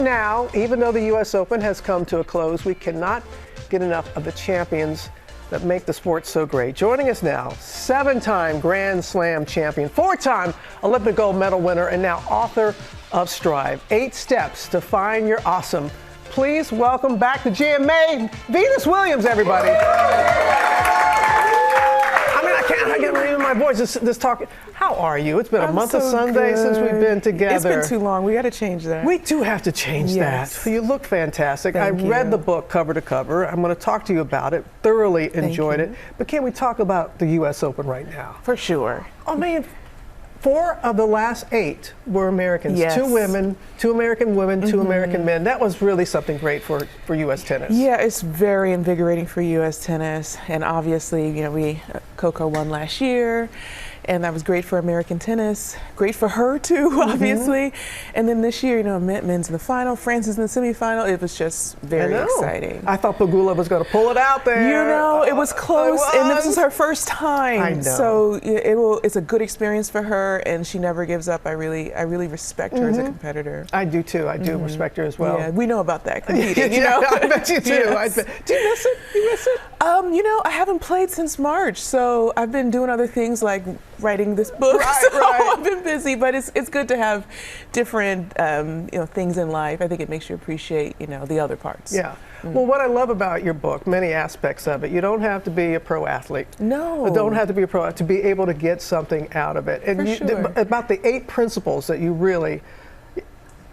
Now, even though the U.S. Open has come to a close, we cannot get enough of the champions that make the sport so great. Joining us now, 7-time Grand Slam champion, 4-time Olympic gold medal winner, and now author of Strive, 8 Steps to Find Your Awesome. Please welcome back to GMA, Venus Williams, everybody. I can't get my voice, this talk. How are you? It's been a month of Sunday since we've been together. It's been too long. We got to change that. We do have to change that. You look fantastic. I read the book cover to cover. I'm going to talk to you about it. Thoroughly enjoyed it. But can we talk about the U.S. Open right now? For sure. I mean, 4 of the last 8 were Americans. Yes. 2 women, 2 American women, 2 American men. That was really something great for U.S. tennis. Yeah, it's very invigorating for U.S. tennis. And obviously, you know, Coco won last year. And that was great for American tennis. Great for her, too, obviously. And then this year, you know, men's in the final, France's in the semifinal. It was just very exciting. I thought Pegula was going to pull it out there. You know, it was close, and this is her first time. I know. So it's a good experience for her, and she never gives up. I really respect her as a competitor. I do, too. I do respect her as well. Yeah, we know about that, competing, you know. I bet you do. Yes. Do you miss it? You miss it? You know, I haven't played since March, so I've been doing other things like writing this book. I've been busy, but it's good to have different things in life. I think it makes you appreciate the other parts. Yeah. Well, what I love about your book, many aspects of it, you don't have to be a pro athlete. No. You don't have to be a pro to be able to get something out of it. And about the 8 principles that you really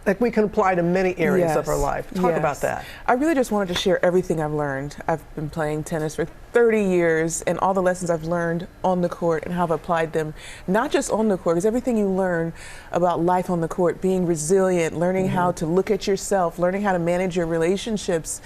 that we can apply to many areas of our life. Talk about that. I really just wanted to share everything I've learned. I've been playing tennis for 30 years, and all the lessons I've learned on the court and how I've applied them, not just on the court, because everything you learn about life on the court, being resilient, learning how to look at yourself, learning how to manage your relationships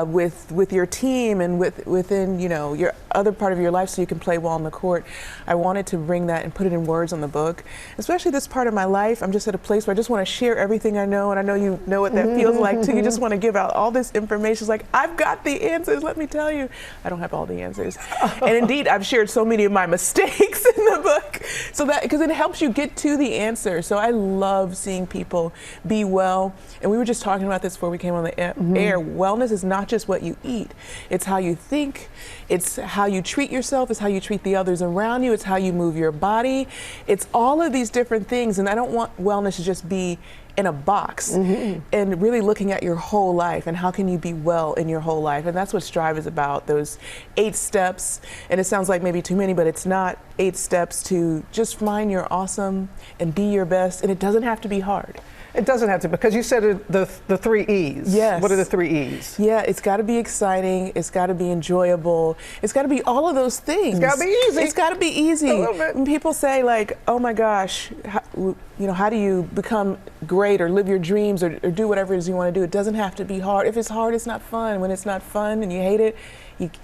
with your team and within your other part of your life so you can play well on the court. I wanted to bring that and put it in words on the book. Especially this part of my life, I'm just at a place where I just want to share everything I know, and I know you know what that feels like too. You just want to give out all this information. It's like, I've got the answers, let me tell you. I don't have all the answers. And indeed, I've shared so many of my mistakes in the book, so that because it helps you get to the answer. So I love seeing people be well. And we were just talking about this before we came on the air. Wellness is not just what you eat. It's how you think. It's how you treat yourself. It's how you treat the others around you. It's how you move your body. It's all of these different things. And I don't want wellness to just be in a box, and really looking at your whole life and how can you be well in your whole life. And that's what Strive is about, those 8 steps. And it sounds like maybe too many, but it's not 8 steps to just find your awesome and be your best. And it doesn't have to be hard. It doesn't have to, because you said the 3 E's. Yes. What are the 3 E's? Yeah, it's got to be exciting. It's got to be enjoyable. It's got to be all of those things. It's got to be easy. It's got to be easy. I love it. When people say like, oh my gosh, how do you become great or live your dreams or do whatever it is you want to do? It doesn't have to be hard. If it's hard, it's not fun. When it's not fun and you hate it,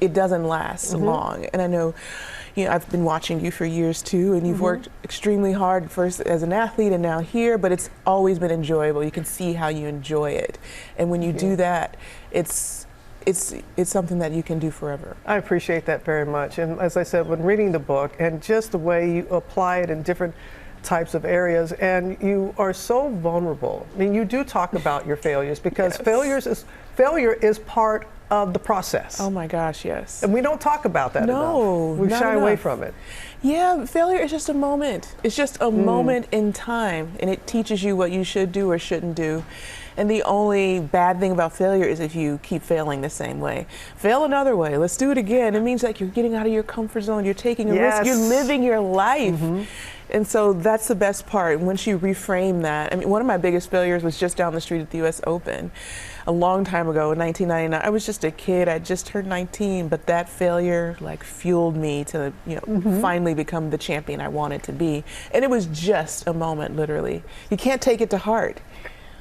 it doesn't last long. And I know, I've been watching you for years too, and you've worked extremely hard, first as an athlete and now here, but it's always been enjoyable. You can see how you enjoy it. And when you do that, it's something that you can do forever. I appreciate that very much. And as I said, when reading the book and just the way you apply it in different types of areas, and you are so vulnerable. I mean, you do talk about your failures, because failure is part of the process. Oh my gosh, yes. And we don't talk about that enough. We shy away from it. Yeah, failure is just a moment. It's just a moment in time, and it teaches you what you should do or shouldn't do. And the only bad thing about failure is if you keep failing the same way. Fail another way. Let's do it again. It means like you're getting out of your comfort zone. You're taking a risk. You're living your life. And so that's the best part. Once you reframe that, I mean, one of my biggest failures was just down the street at the U.S. Open a long time ago in 1999. I was just a kid. I just turned 19, but that failure fueled me to finally become the champion I wanted to be. And it was just a moment, literally. You can't take it to heart.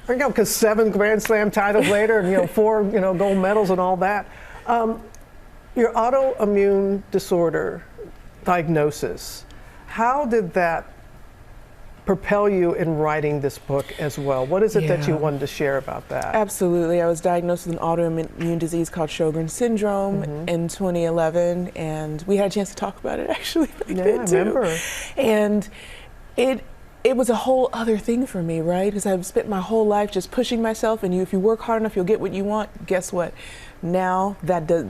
I know, because 7 Grand Slam titles later, and 4 gold medals and all that. Your autoimmune disorder diagnosis, how did that propel you in writing this book as well? What is it that you wanted to share about that? Absolutely. I was diagnosed with an autoimmune disease called Sjogren's syndrome in 2011, and we had a chance to talk about it actually back then too. I remember. And it was a whole other thing for me, right? Because I've spent my whole life just pushing myself, and if you work hard enough, you'll get what you want. Guess what? Now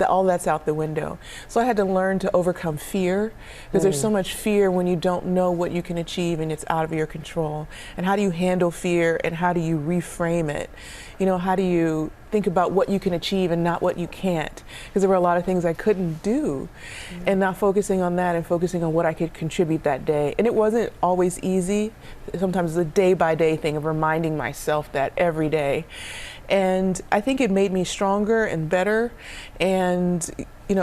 all that's out the window. So I had to learn to overcome fear, because there's so much fear when you don't know what you can achieve and it's out of your control. And how do you handle fear, and how do you reframe it? You know, how do you think about what you can achieve and not what you can't? Because there were a lot of things I couldn't do, and not focusing on that and focusing on what I could contribute that day. And it wasn't always easy. Sometimes it's a day-by-day thing of reminding myself that every day. And I think it made me stronger and better, and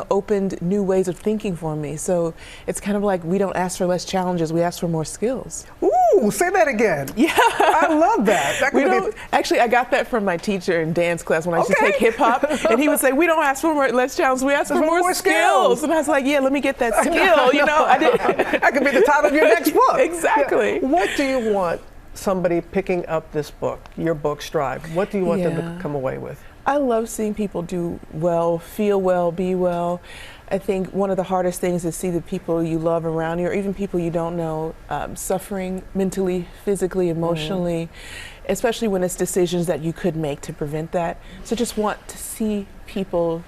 opened new ways of thinking for me. So it's kind of like, we don't ask for less challenges, we ask for more skills. Ooh, say that again. Yeah. I love that. Actually, I got that from my teacher in dance class when I used to take hip hop, and he would say, we don't ask for less challenges, we ask for more skills. And I was like, yeah, let me get that skill. I did. That could be the title of your next book. Exactly. Yeah. What do you want somebody picking up this book, your book, Strive? What do you want them to come away with? I love seeing people do well, feel well, be well. I think one of the hardest things is see the people you love around you, or even people you don't know, suffering mentally, physically, emotionally, especially when it's decisions that you could make to prevent that. So just want to see people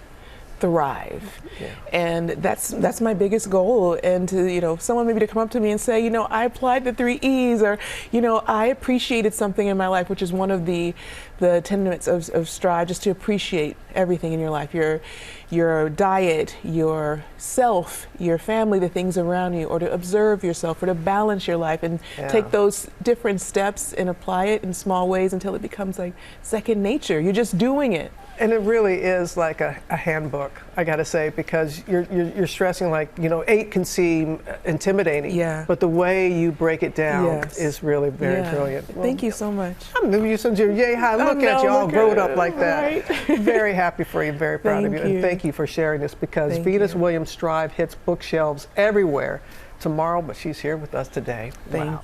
thrive. Yeah. And that's my biggest goal. And to, someone maybe to come up to me and say, I applied the 3 E's, or, I appreciated something in my life, which is one of the tenets of Strive, just to appreciate everything in your life, your diet, yourself, your family, the things around you, or to observe yourself, or to balance your life and take those different steps and apply it in small ways until it becomes like second nature. You're just doing it. And it really is like a handbook, I gotta say, because you're stressing, like, 8 can seem intimidating, but the way you break it down is really very brilliant. Well, thank you so much. I'm new, you send your yay high. Look at you all grown up like that. Right. Very happy for you, very proud of you. And thank you for sharing this, because Venus Williams Strive hits bookshelves everywhere tomorrow, but she's here with us today. Thank you.